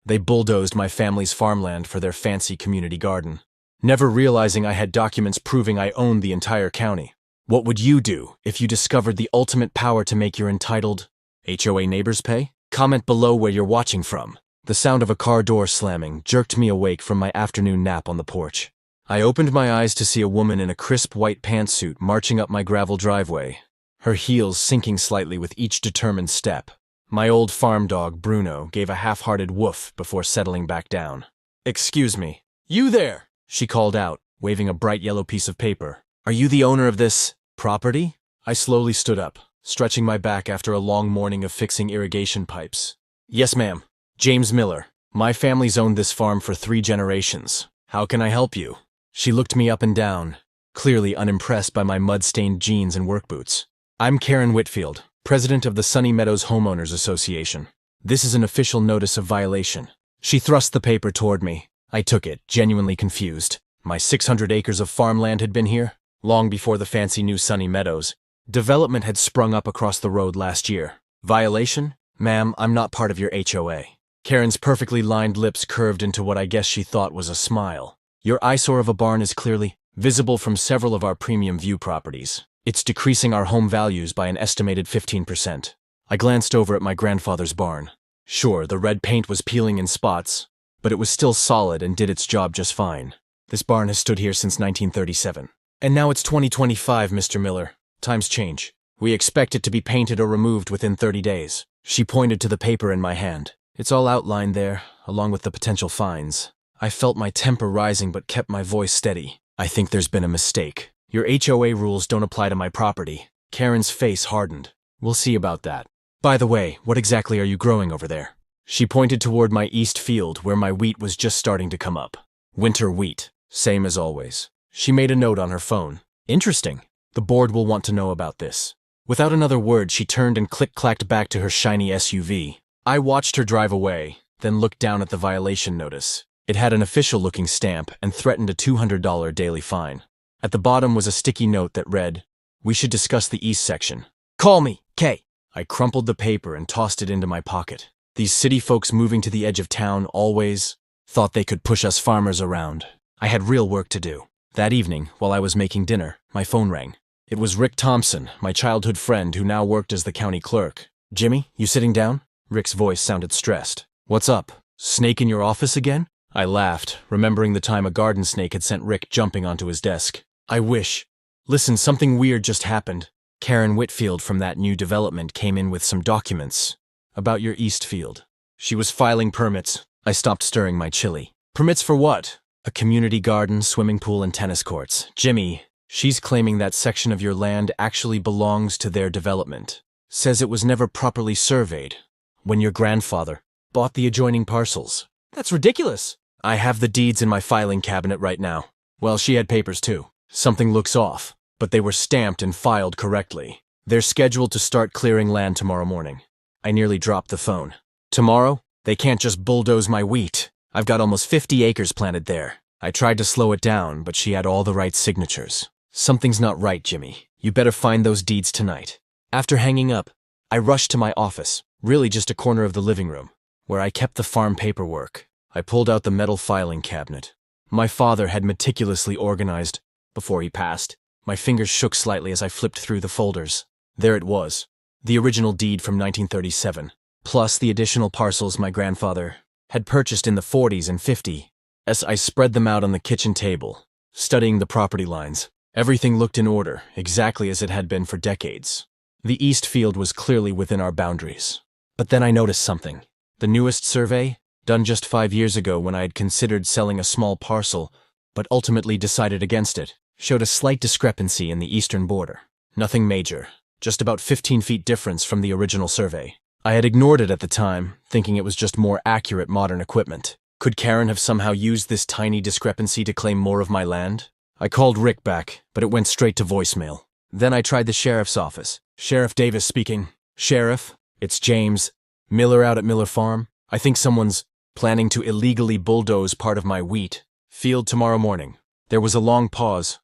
They bulldozed my family's farmland for their fancy community garden, never realizing I had documents proving I owned the entire county. What would you do if you discovered the ultimate power to make your entitled HOA neighbors pay? Comment below where you're watching from. The sound of a car door slamming jerked me awake from my afternoon nap on the porch. I opened my eyes to see a woman in a crisp white pantsuit marching up my gravel driveway, her heels sinking slightly with each determined step. My old farm dog, Bruno, gave a half-hearted woof before settling back down. "Excuse me. You there!" she called out, waving a bright yellow piece of paper. "Are you the owner of this property?" I slowly stood up, stretching my back after a long morning of fixing irrigation pipes. "Yes, ma'am. James Miller. My family's owned this farm for 3 generations. How can I help you?" She looked me up and down, clearly unimpressed by my mud-stained jeans and work boots. "I'm Karen Whitfield, president of the Sunny Meadows Homeowners Association. This is an official notice of violation." She thrust the paper toward me. I took it, genuinely confused. My 600 acres of farmland had been here, long before the fancy new Sunny Meadows. Development had sprung up across the road last year. "Violation? Ma'am, I'm not part of your HOA. Karen's perfectly lined lips curved into what I guess she thought was a smile. "Your eyesore of a barn is clearly visible from several of our premium view properties. It's decreasing our home values by an estimated 15%. I glanced over at my grandfather's barn. Sure, the red paint was peeling in spots, but it was still solid and did its job just fine. This barn has stood here since 1937. And now it's 2025, Mr. Miller. Times change. We expect it to be painted or removed within 30 days. She pointed to the paper in my hand. It's all outlined there, along with the potential fines. I felt my temper rising but kept my voice steady. "I think there's been a mistake. Your HOA rules don't apply to my property." Karen's face hardened. "We'll see about that. By the way, what exactly are you growing over there?" She pointed toward my east field where my wheat was just starting to come up. "Winter wheat, same as always." She made a note on her phone. "Interesting. The board will want to know about this." Without another word, she turned and click-clacked back to her shiny SUV. I watched her drive away, then looked down at the violation notice. It had an official-looking stamp and threatened a $200 daily fine. At the bottom was a sticky note that read, "We should discuss the east section. Call me, K." I crumpled the paper and tossed it into my pocket. These city folks moving to the edge of town always thought they could push us farmers around. I had real work to do. That evening, while I was making dinner, my phone rang. It was Rick Thompson, my childhood friend who now worked as the county clerk. "Jimmy, you sitting down?" Rick's voice sounded stressed. "What's up? Snake in your office again?" I laughed, remembering the time a garden snake had sent Rick jumping onto his desk. "I wish. Listen, something weird just happened. Karen Whitfield from that new development came in with some documents about your east field. She was filing permits." I stopped stirring my chili. "Permits for what?" "A community garden, swimming pool, and tennis courts. Jimmy, she's claiming that section of your land actually belongs to their development. Says it was never properly surveyed when your grandfather bought the adjoining parcels." "That's ridiculous." "I have the deeds in my filing cabinet right now." Well, she had papers too. "Something looks off, but they were stamped and filed correctly. They're scheduled to start clearing land tomorrow morning." I nearly dropped the phone. "Tomorrow? They can't just bulldoze my wheat. I've got almost 50 acres planted there." I tried to slow it down, but she had all the right signatures. "Something's not right, Jimmy. You better find those deeds tonight." After hanging up, I rushed to my office, really just a corner of the living room, where I kept the farm paperwork. I pulled out the metal filing cabinet. My father had meticulously organized before he passed. My fingers shook slightly as I flipped through the folders. There it was, the original deed from 1937, plus the additional parcels my grandfather had purchased in the 40s and 50s. As I spread them out on the kitchen table, studying the property lines, everything looked in order, exactly as it had been for decades. The east field was clearly within our boundaries. But then I noticed something. The newest survey, done just 5 years ago when I had considered selling a small parcel, but ultimately decided against it, showed a slight discrepancy in the eastern border. Nothing major, just about 15 feet difference from the original survey. I had ignored it at the time, thinking it was just more accurate modern equipment. Could Karen have somehow used this tiny discrepancy to claim more of my land? I called Rick back, but it went straight to voicemail. Then I tried the sheriff's office. "Sheriff Davis speaking." "Sheriff, it's James Miller out at Miller Farm. I think someone's planning to illegally bulldoze part of my wheat field tomorrow morning." There was a long pause.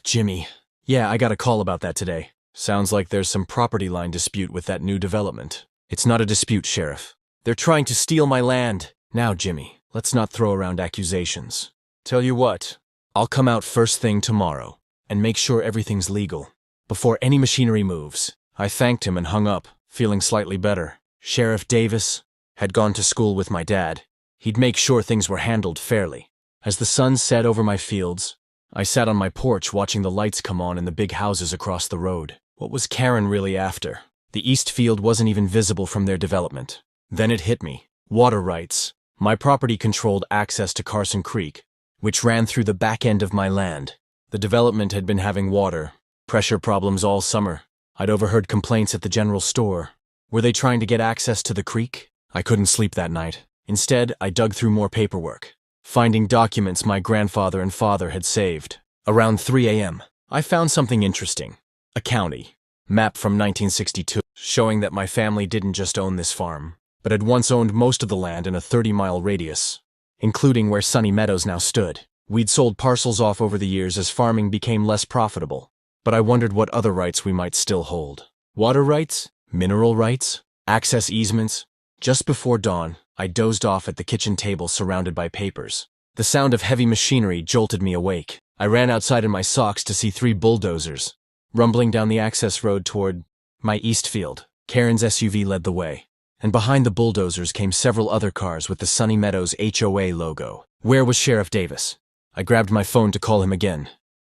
Jimmy. "Yeah, I got a call about that today. Sounds like there's some property line dispute with that new development." "It's not a dispute, Sheriff. They're trying to steal my land. Now, Jimmy, let's not throw around accusations. Tell you what, I'll come out first thing tomorrow and make sure everything's legal. Before any machinery moves, I thanked him and hung up, feeling slightly better. Sheriff Davis had gone to school with my dad. He'd make sure things were handled fairly. As the sun set over my fields, I sat on my porch watching the lights come on in the big houses across the road. What was Karen really after? The east field wasn't even visible from their development. Then it hit me. Water rights. My property controlled access to Carson Creek, which ran through the back end of my land. The development had been having water pressure problems all summer. I'd overheard complaints at the general store. Were they trying to get access to the creek? I couldn't sleep that night. Instead, I dug through more paperwork, finding documents my grandfather and father had saved. Around 3 a.m., I found something interesting. A county map from 1962 showing that my family didn't just own this farm, but had once owned most of the land in a 30-mile radius, including where Sunny Meadows now stood. We'd sold parcels off over the years as farming became less profitable, but I wondered what other rights we might still hold. Water rights? Mineral rights? Access easements? Just before dawn, I dozed off at the kitchen table surrounded by papers. The sound of heavy machinery jolted me awake. I ran outside in my socks to see 3 bulldozers rumbling down the access road toward my east field. Karen's SUV led the way, and behind the bulldozers came several other cars with the Sunny Meadows HOA logo. Where was Sheriff Davis? I grabbed my phone to call him again,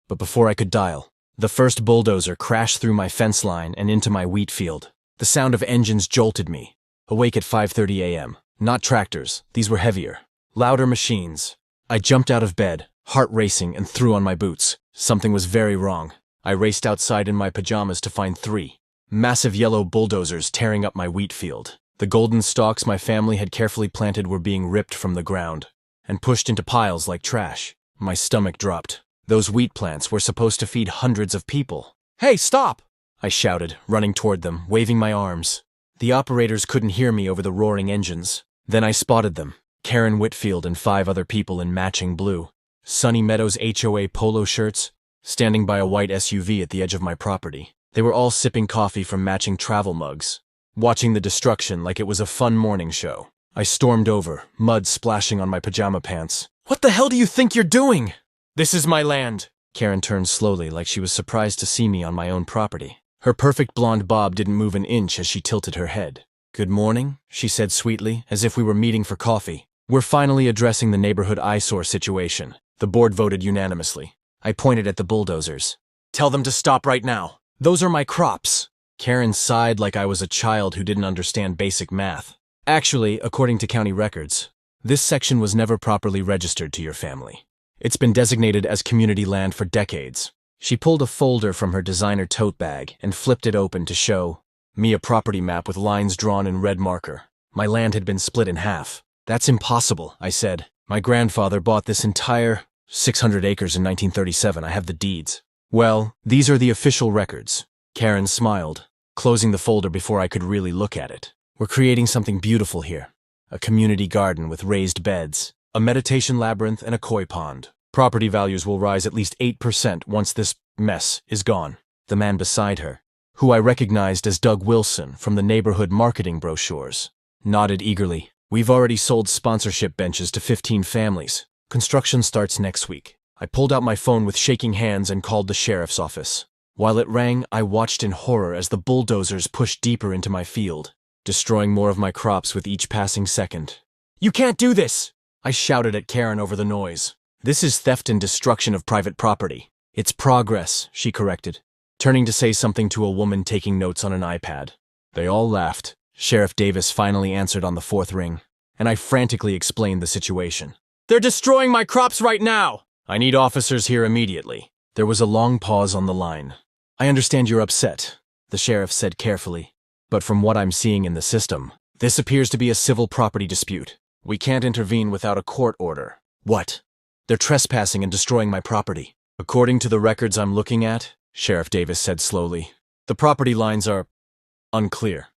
but before I could dial, the first bulldozer crashed through my fence line and into my wheat field. The sound of engines jolted me. Awake at 5:30 a.m. Not tractors, these were heavier, louder machines. I jumped out of bed, heart racing, and threw on my boots. Something was very wrong. I raced outside in my pajamas to find 3 massive yellow bulldozers tearing up my wheat field. The golden stalks my family had carefully planted were being ripped from the ground and pushed into piles like trash. My stomach dropped. Those wheat plants were supposed to feed hundreds of people. "Hey, stop!" I shouted, running toward them, waving my arms. The operators couldn't hear me over the roaring engines. Then I spotted them. Karen Whitfield and 5 other people in matching blue Sunny Meadows HOA polo shirts, standing by a white SUV at the edge of my property. They were all sipping coffee from matching travel mugs, watching the destruction like it was a fun morning show. I stormed over, mud splashing on my pajama pants. "What the hell do you think you're doing?" "This is my land." Karen turned slowly like she was surprised to see me on my own property. Her perfect blonde bob didn't move an inch as she tilted her head. "Good morning," she said sweetly, as if we were meeting for coffee. "We're finally addressing the neighborhood eyesore situation." The board voted unanimously. I pointed at the bulldozers. "Tell them to stop right now. Those are my crops." Karen sighed like I was a child who didn't understand basic math. "Actually, according to county records, this section was never properly registered to your family. It's been designated as community land for decades." She pulled a folder from her designer tote bag and flipped it open to show me a property map with lines drawn in red marker. My land had been split in half. "That's impossible," I said. "My grandfather bought this entire 600 acres in 1937. I have the deeds." "Well, these are the official records." Karen smiled, closing the folder before I could really look at it. "We're creating something beautiful here. A community garden with raised beds, a meditation labyrinth, and a koi pond. Property values will rise at least 8% once this mess is gone." The man beside her, who I recognized as Doug Wilson from the neighborhood marketing brochures, nodded eagerly. "We've already sold sponsorship benches to 15 families. Construction starts next week." I pulled out my phone with shaking hands and called the sheriff's office. While it rang, I watched in horror as the bulldozers pushed deeper into my field, destroying more of my crops with each passing second. "You can't do this!" I shouted at Karen over the noise. "This is theft and destruction of private property." "It's progress," she corrected, turning to say something to a woman taking notes on an iPad. They all laughed. Sheriff Davis finally answered on the 4th ring, and I frantically explained the situation. "They're destroying my crops right now!" "I need officers here immediately." There was a long pause on the line. "I understand you're upset," the sheriff said carefully, "but from what I'm seeing in the system, this appears to be a civil property dispute. We can't intervene without a court order." "What?" "They're trespassing and destroying my property." "According to the records I'm looking at," Sheriff Davis said slowly, "the property lines are unclear.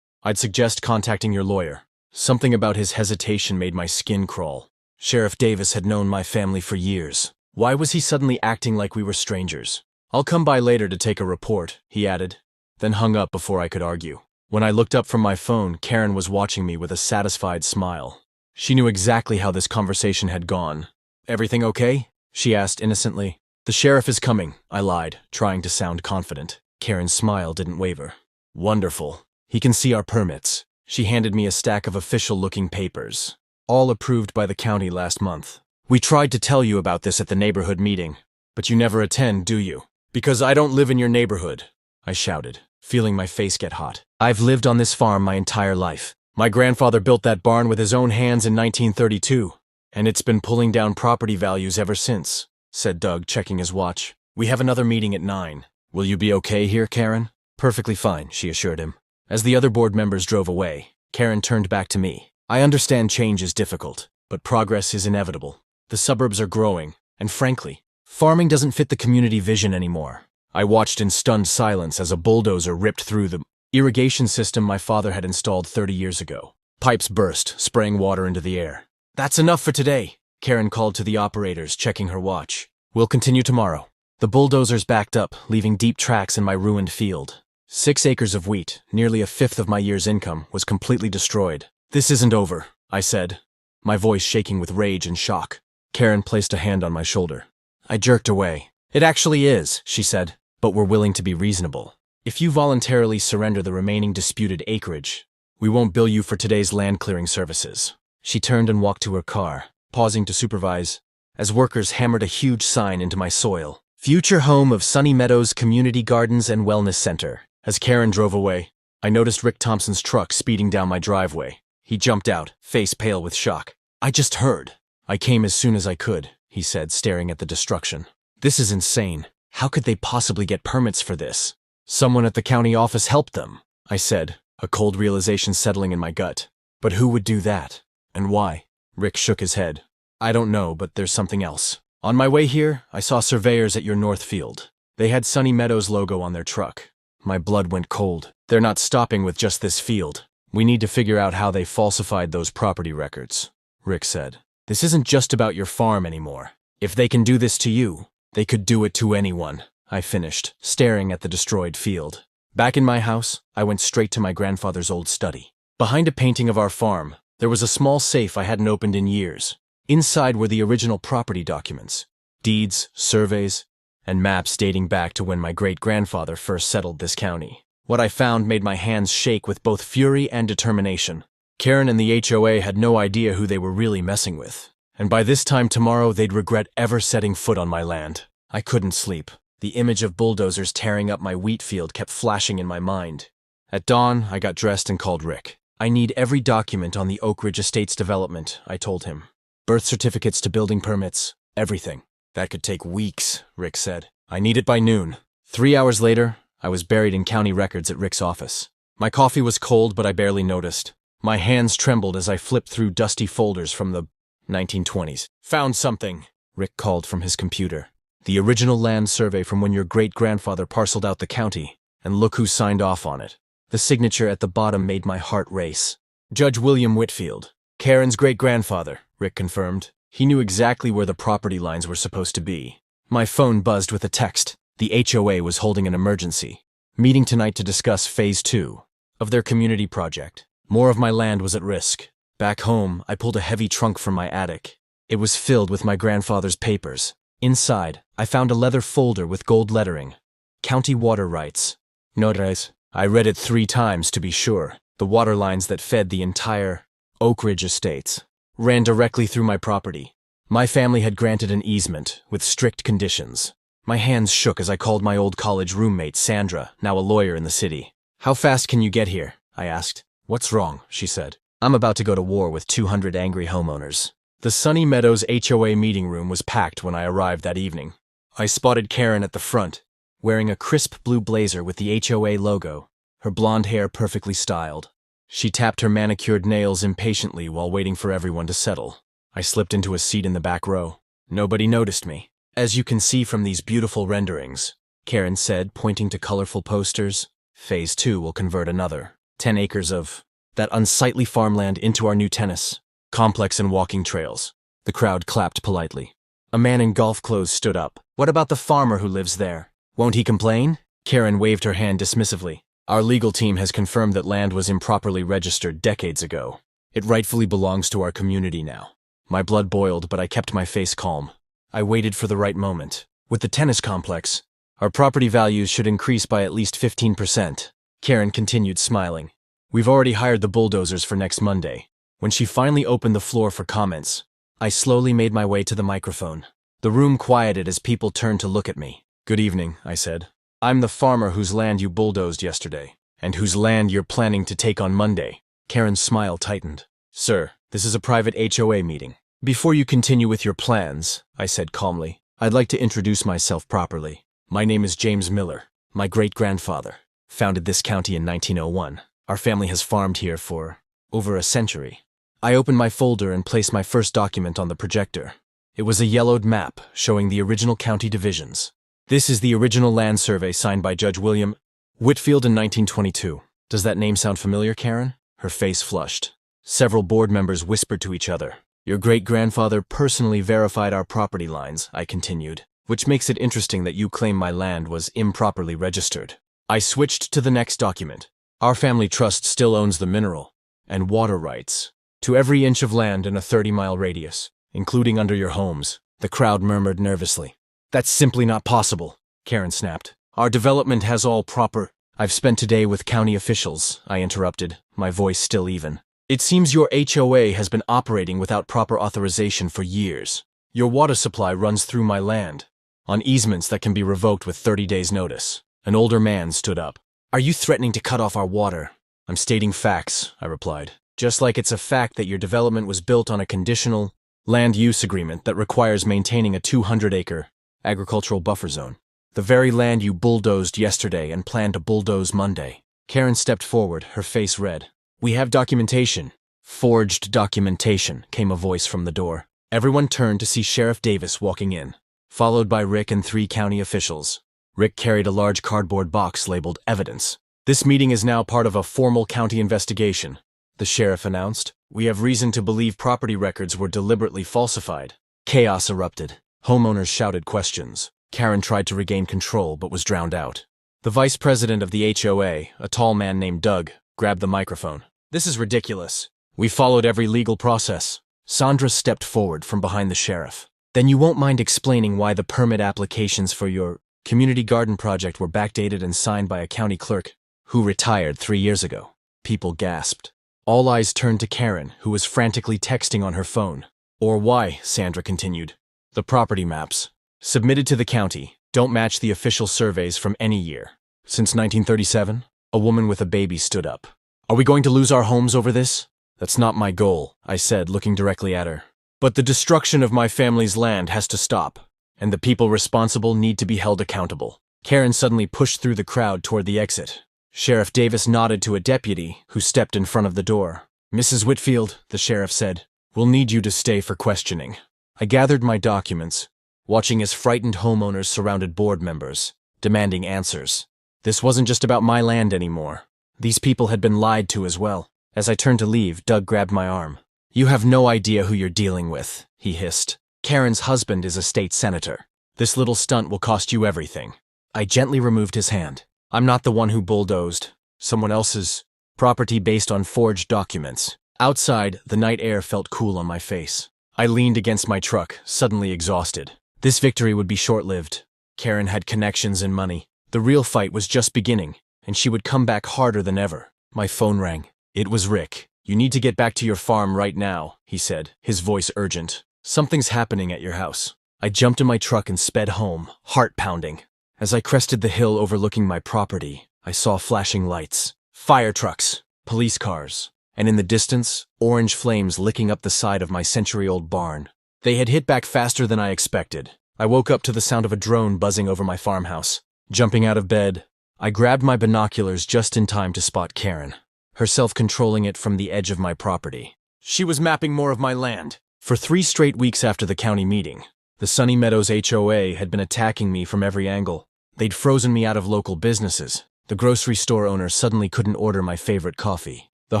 I'd suggest contacting your lawyer." Something about his hesitation made my skin crawl. Sheriff Davis had known my family for years. Why was he suddenly acting like we were strangers? "I'll come by later to take a report," he added, then hung up before I could argue. When I looked up from my phone, Karen was watching me with a satisfied smile. She knew exactly how this conversation had gone. "Everything okay?" she asked innocently. "The sheriff is coming," I lied, trying to sound confident. Karen's smile didn't waver. "Wonderful. He can see our permits." She handed me a stack of official-looking papers, all approved by the county last month. "We tried to tell you about this at the neighborhood meeting, but you never attend, do you?" "Because I don't live in your neighborhood," I shouted, feeling my face get hot. "I've lived on this farm my entire life. My grandfather built that barn with his own hands in 1932, and it's been pulling down property values ever since," said Doug, checking his watch. "We have another meeting at 9. Will you be okay here, Karen?" "Perfectly fine," she assured him. As the other board members drove away, Karen turned back to me. "I understand change is difficult, but progress is inevitable. The suburbs are growing, and frankly, farming doesn't fit the community vision anymore." I watched in stunned silence as a bulldozer ripped through the irrigation system my father had installed 30 years ago. Pipes burst, spraying water into the air. "That's enough for today," Karen called to the operators, checking her watch. "We'll continue tomorrow." The bulldozers backed up, leaving deep tracks in my ruined field. 6 acres of wheat, nearly a fifth of my year's income, was completely destroyed. "This isn't over," I said, my voice shaking with rage and shock. Karen placed a hand on my shoulder. I jerked away. "It actually is," she said, "but we're willing to be reasonable. If you voluntarily surrender the remaining disputed acreage, we won't bill you for today's land clearing services." She turned and walked to her car, pausing to supervise, as workers hammered a huge sign into my soil. "Future home of Sunny Meadows Community Gardens and Wellness Center." As Karen drove away, I noticed Rick Thompson's truck speeding down my driveway. He jumped out, face pale with shock. "I just heard." "I came as soon as I could," he said, staring at the destruction. "This is insane. How could they possibly get permits for this?" "Someone at the county office helped them," I said, a cold realization settling in my gut. "But who would do that? And why?" Rick shook his head. "I don't know, but there's something else. On my way here, I saw surveyors at your north field. They had Sunny Meadows logo on their truck. My blood went cold. They're not stopping with just this field. We need to figure out how they falsified those property records," Rick said. "This isn't just about your farm anymore. If they can do this to you, they could do it to anyone," I finished, staring at the destroyed field. Back in my house, I went straight to my grandfather's old study. Behind a painting of our farm, there was a small safe I hadn't opened in years. Inside were the original property documents, deeds, surveys, and maps dating back to when my great-grandfather first settled this county. What I found made my hands shake with both fury and determination. Karen and the HOA had no idea who they were really messing with, and by this time tomorrow they'd regret ever setting foot on my land. I couldn't sleep. The image of bulldozers tearing up my wheat field kept flashing in my mind. At dawn, I got dressed and called Rick. "I need every document on the Oak Ridge Estates development," I told him. "Birth certificates to building permits, everything." "That could take weeks," Rick said. "I need it by noon." 3 hours later, I was buried in county records at Rick's office. My coffee was cold, but I barely noticed. My hands trembled as I flipped through dusty folders from the 1920s. "Found something," Rick called from his computer. "The original land survey from when your great-grandfather parceled out the county, and look who signed off on it." The signature at the bottom made my heart race. "Judge William Whitfield, Karen's great-grandfather," Rick confirmed. He knew exactly where the property lines were supposed to be. My phone buzzed with a text. The HOA was holding an emergency meeting tonight to discuss Phase 2 of their community project. More of my land was at risk. Back home, I pulled a heavy trunk from my attic. It was filled with my grandfather's papers. Inside, I found a leather folder with gold lettering. County water rights. Notarized. I read it 3 times to be sure. The water lines that fed the entire Oak Ridge Estates ran directly through my property. My family had granted an easement with strict conditions. My hands shook as I called my old college roommate, Sandra, now a lawyer in the city. "How fast can you get here?" I asked. "What's wrong?" she said. "I'm about to go to war with 200 angry homeowners." The Sunny Meadows HOA meeting room was packed when I arrived that evening. I spotted Karen at the front, wearing a crisp blue blazer with the HOA logo, her blonde hair perfectly styled. She tapped her manicured nails impatiently while waiting for everyone to settle. I slipped into a seat in the back row. Nobody noticed me. "As you can see from these beautiful renderings," Karen said, pointing to colorful posters, "Phase 2 will convert another 10 acres of that unsightly farmland into our new tennis complex and walking trails." The crowd clapped politely. A man in golf clothes stood up. "What about the farmer who lives there? Won't he complain?" Karen waved her hand dismissively. "Our legal team has confirmed that land was improperly registered decades ago. It rightfully belongs to our community now. My blood boiled, but I kept my face calm. I waited for the right moment. With the tennis complex, our property values should increase by at least 15%. Karen continued smiling. We've already hired the bulldozers for next Monday. When she finally opened the floor for comments, I slowly made my way to the microphone. The room quieted as people turned to look at me. Good evening, I said. I'm the farmer whose land you bulldozed yesterday, and whose land you're planning to take on Monday. Karen's smile tightened. Sir, this is a private HOA meeting. Before you continue with your plans, I said calmly, I'd like to introduce myself properly. My name is James Miller. My great-grandfather founded this county in 1901. Our family has farmed here for over a century. I opened my folder and placed my first document on the projector. It was a yellowed map showing the original county divisions. This is the original land survey signed by Judge William Whitfield in 1922. Does that name sound familiar, Karen? Her face flushed. Several board members whispered to each other. Your great-grandfather personally verified our property lines, I continued, which makes it interesting that you claim my land was improperly registered. I switched to the next document. Our family trust still owns the mineral and water rights to every inch of land in a 30-mile radius, including under your homes. The crowd murmured nervously. That's simply not possible, Karen snapped. Our development has all proper. I've spent today with county officials, I interrupted, my voice still even. It seems your HOA has been operating without proper authorization for years. Your water supply runs through my land, on easements that can be revoked with 30 days' notice. An older man stood up. Are you threatening to cut off our water? I'm stating facts, I replied. Just like it's a fact that your development was built on a conditional land use agreement that requires maintaining a 200-acre agricultural buffer zone. The very land you bulldozed yesterday and plan to bulldoze Monday. Karen stepped forward, her face red. We have documentation. Forged documentation, came a voice from the door. Everyone turned to see Sheriff Davis walking in, followed by Rick and 3 county officials. Rick carried a large cardboard box labeled evidence. This meeting is now part of a formal county investigation, the sheriff announced. We have reason to believe property records were deliberately falsified. Chaos erupted. Homeowners shouted questions. Karen tried to regain control but was drowned out. The vice president of the HOA, a tall man named Doug, grabbed the microphone. This is ridiculous. We followed every legal process. Sandra stepped forward from behind the sheriff. Then you won't mind explaining why the permit applications for your community garden project were backdated and signed by a county clerk who retired 3 years ago. People gasped. All eyes turned to Karen, who was frantically texting on her phone. Or why, Sandra continued. The property maps, submitted to the county, don't match the official surveys from any year. Since 1937, a woman with a baby stood up. Are we going to lose our homes over this? That's not my goal, I said, looking directly at her. But the destruction of my family's land has to stop, and the people responsible need to be held accountable. Karen suddenly pushed through the crowd toward the exit. Sheriff Davis nodded to a deputy who stepped in front of the door. Mrs. Whitfield, the sheriff said, we'll need you to stay for questioning. I gathered my documents, watching as frightened homeowners surrounded board members, demanding answers. This wasn't just about my land anymore. These people had been lied to as well. As I turned to leave, Doug grabbed my arm. You have no idea who you're dealing with, he hissed. Karen's husband is a state senator. This little stunt will cost you everything. I gently removed his hand. I'm not the one who bulldozed someone else's property based on forged documents. Outside, the night air felt cool on my face. I leaned against my truck, suddenly exhausted. This victory would be short-lived. Karen had connections and money. The real fight was just beginning, and she would come back harder than ever. My phone rang. It was Rick. You need to get back to your farm right now, he said, his voice urgent. Something's happening at your house. I jumped in my truck and sped home, heart pounding. As I crested the hill overlooking my property, I saw flashing lights, fire trucks, police cars, and in the distance, orange flames licking up the side of my century-old barn. They had hit back faster than I expected. I woke up to the sound of a drone buzzing over my farmhouse. Jumping out of bed, I grabbed my binoculars just in time to spot Karen, herself controlling it from the edge of my property. She was mapping more of my land. For 3 straight weeks after the county meeting, the Sunny Meadows HOA had been attacking me from every angle. They'd frozen me out of local businesses. The grocery store owner suddenly couldn't order my favorite coffee. The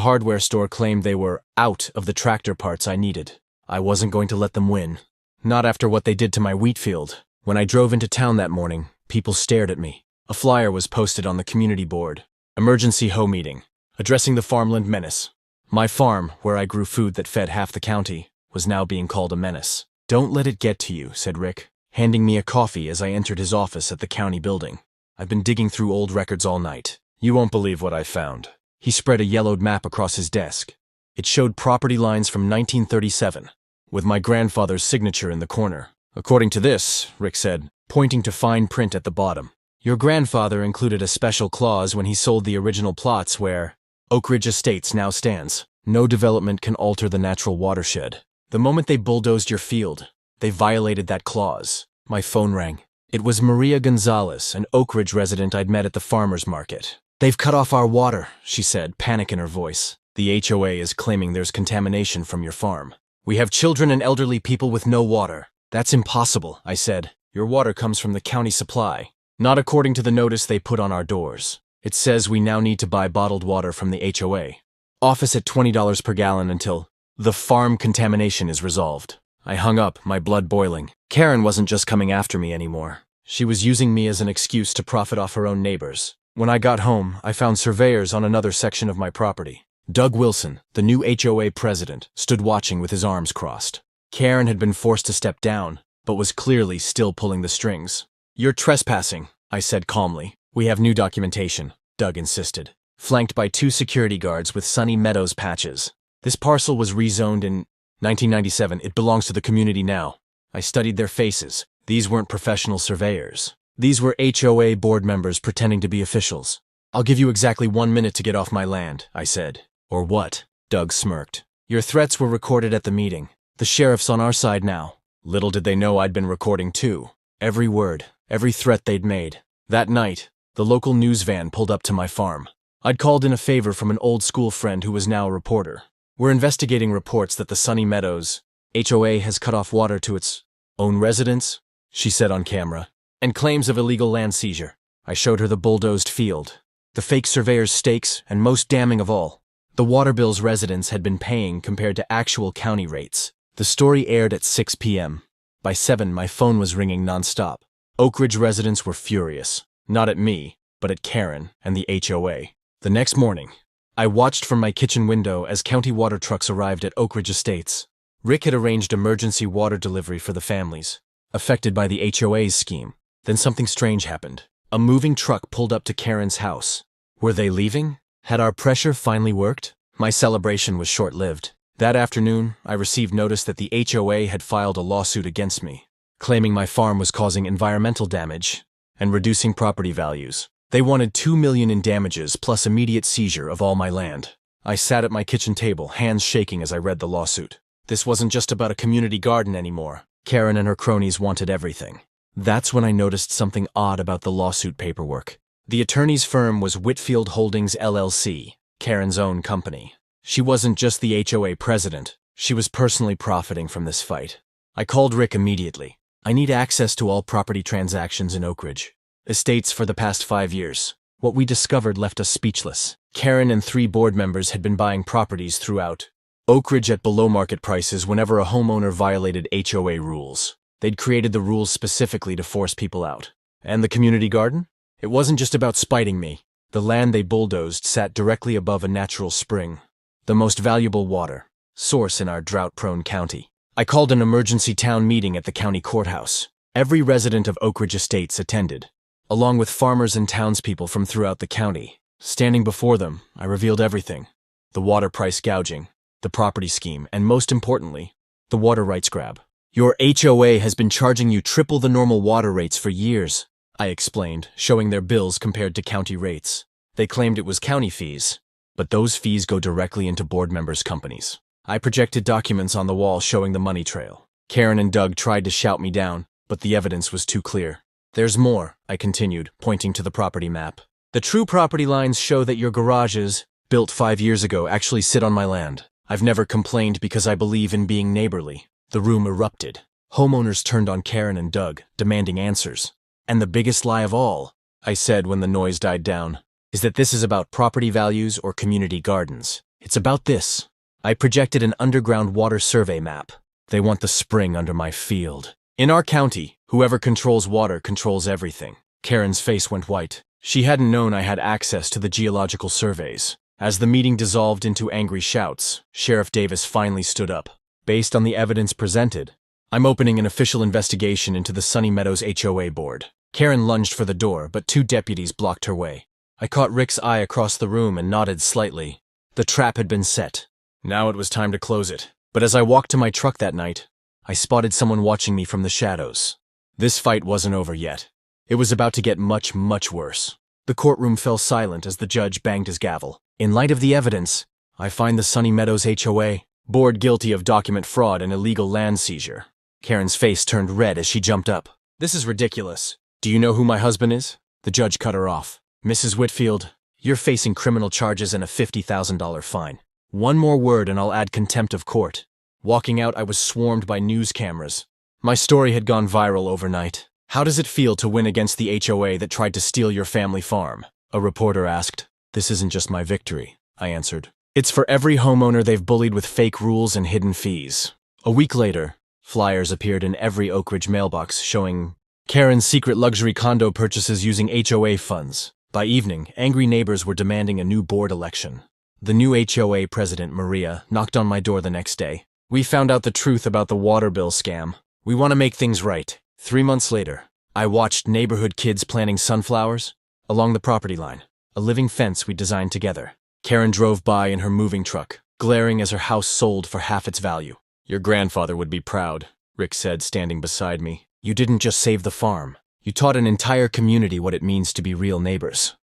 hardware store claimed they were out of the tractor parts I needed. I wasn't going to let them win. Not after what they did to my wheat field. When I drove into town that morning, people stared at me. A flyer was posted on the community board. Emergency HO meeting, addressing the Farmland menace. My farm, where I grew food that fed half the county, was now being called a menace. "Don't let it get to you," said Rick, handing me a coffee as I entered his office at the county building. "I've been digging through old records all night. You won't believe what I found." He spread a yellowed map across his desk. It showed property lines from 1937, with my grandfather's signature in the corner. "According to this," Rick said, pointing to fine print at the bottom, "your grandfather included a special clause when he sold the original plots where Oak Ridge Estates now stands. No development can alter the natural watershed. The moment they bulldozed your field, they violated that clause." My phone rang. It was Maria Gonzalez, an Oak Ridge resident I'd met at the farmer's market. "They've cut off our water," she said, panic in her voice. "The HOA is claiming there's contamination from your farm. We have children and elderly people with no water." "That's impossible," I said. "Your water comes from the county supply, not according to the notice they put on our doors. It says we now need to buy bottled water from the HOA. Office at $20 per gallon until the farm contamination is resolved." I hung up, my blood boiling. Karen wasn't just coming after me anymore. She was using me as an excuse to profit off her own neighbors. When I got home, I found surveyors on another section of my property. Doug Wilson, the new HOA president, stood watching with his arms crossed. Karen had been forced to step down, but was clearly still pulling the strings. "You're trespassing," I said calmly. "We have new documentation," Doug insisted, flanked by 2 security guards with Sunny Meadows patches. "This parcel was rezoned in 1997. It belongs to the community now." I studied their faces. These weren't professional surveyors. These were HOA board members pretending to be officials. "I'll give you exactly 1 minute to get off my land," I said. "Or what?" Doug smirked. "Your threats were recorded at the meeting. The sheriff's on our side now." Little did they know I'd been recording too. Every word, every threat they'd made. That night, the local news van pulled up to my farm. I'd called in a favor from an old school friend who was now a reporter. "We're investigating reports that the Sunny Meadows HOA has cut off water to its own residents," she said on camera, "and claims of illegal land seizure." I showed her the bulldozed field, the fake surveyor's stakes, and most damning of all, the water bills residents had been paying compared to actual county rates. The story aired at 6 p.m. By 7, my phone was ringing nonstop. Oak Ridge residents were furious, not at me, but at Karen and the HOA. The next morning, I watched from my kitchen window as county water trucks arrived at Oak Ridge Estates. Rick had arranged emergency water delivery for the families affected by the HOA's scheme. Then something strange happened. A moving truck pulled up to Karen's house. Were they leaving? Had our pressure finally worked? My celebration was short-lived. That afternoon, I received notice that the HOA had filed a lawsuit against me, claiming my farm was causing environmental damage and reducing property values. They wanted $2 million in damages plus immediate seizure of all my land. I sat at my kitchen table, hands shaking as I read the lawsuit. This wasn't just about a community garden anymore. Karen and her cronies wanted everything. That's when I noticed something odd about the lawsuit paperwork. The attorney's firm was Whitfield Holdings LLC, Karen's own company. She wasn't just the HOA president. She was personally profiting from this fight. I called Rick immediately. "I need access to all property transactions in Oak Ridge Estates for the past 5 years." What we discovered left us speechless. Karen and 3 board members had been buying properties throughout Oak Ridge at below market prices whenever a homeowner violated HOA rules. They'd created the rules specifically to force people out. And the community garden? It wasn't just about spiting me. The land they bulldozed sat directly above a natural spring, the most valuable water source in our drought-prone county. I called an emergency town meeting at the county courthouse. Every resident of Oak Ridge Estates attended, along with farmers and townspeople from throughout the county. Standing before them, I revealed everything: the water price gouging, the property scheme, and most importantly, the water rights grab. "Your HOA has been charging you triple the normal water rates for years," I explained, showing their bills compared to county rates. They claimed it was county fees, but those fees go directly into board members' companies. I projected documents on the wall showing the money trail. Karen and Doug tried to shout me down, but the evidence was too clear. "There's more," I continued, pointing to the property map. "The true property lines show that your garages, built 5 years ago, actually sit on my land. I've never complained because I believe in being neighborly." The room erupted. Homeowners turned on Karen and Doug, demanding answers. "And the biggest lie of all," I said when the noise died down, "is that this is about property values or community gardens. It's about this." I projected an underground water survey map. "They want the spring under my field. In our county, whoever controls water controls everything." Karen's face went white. She hadn't known I had access to the geological surveys. As the meeting dissolved into angry shouts, Sheriff Davis finally stood up. Based on the evidence presented, I'm opening an official investigation into the Sunny Meadows HOA board. Karen lunged for the door, but 2 deputies blocked her way. I caught Rick's eye across the room and nodded slightly. The trap had been set. Now it was time to close it. But as I walked to my truck that night, I spotted someone watching me from the shadows. This fight wasn't over yet. It was about to get much, much worse. The courtroom fell silent as the judge banged his gavel. In light of the evidence, I find the Sunny Meadows HOA board guilty of document fraud and illegal land seizure. Karen's face turned red as she jumped up. This is ridiculous. Do you know who my husband is? The judge cut her off. Mrs. Whitfield, you're facing criminal charges and a $50,000 fine. One more word and I'll add contempt of court. Walking out, I was swarmed by news cameras. My story had gone viral overnight. How does it feel to win against the HOA that tried to steal your family farm? A reporter asked. This isn't just my victory, I answered. It's for every homeowner they've bullied with fake rules and hidden fees. A week later, flyers appeared in every Oak Ridge mailbox showing Karen's secret luxury condo purchases using HOA funds. By evening, angry neighbors were demanding a new board election. The new HOA president, Maria, knocked on my door the next day. We found out the truth about the water bill scam. We want to make things right. 3 months later, I watched neighborhood kids planting sunflowers along the property line, a living fence we designed together. Karen drove by in her moving truck, glaring as her house sold for half its value. Your grandfather would be proud, Rick said, standing beside me. You didn't just save the farm. You taught an entire community what it means to be real neighbors.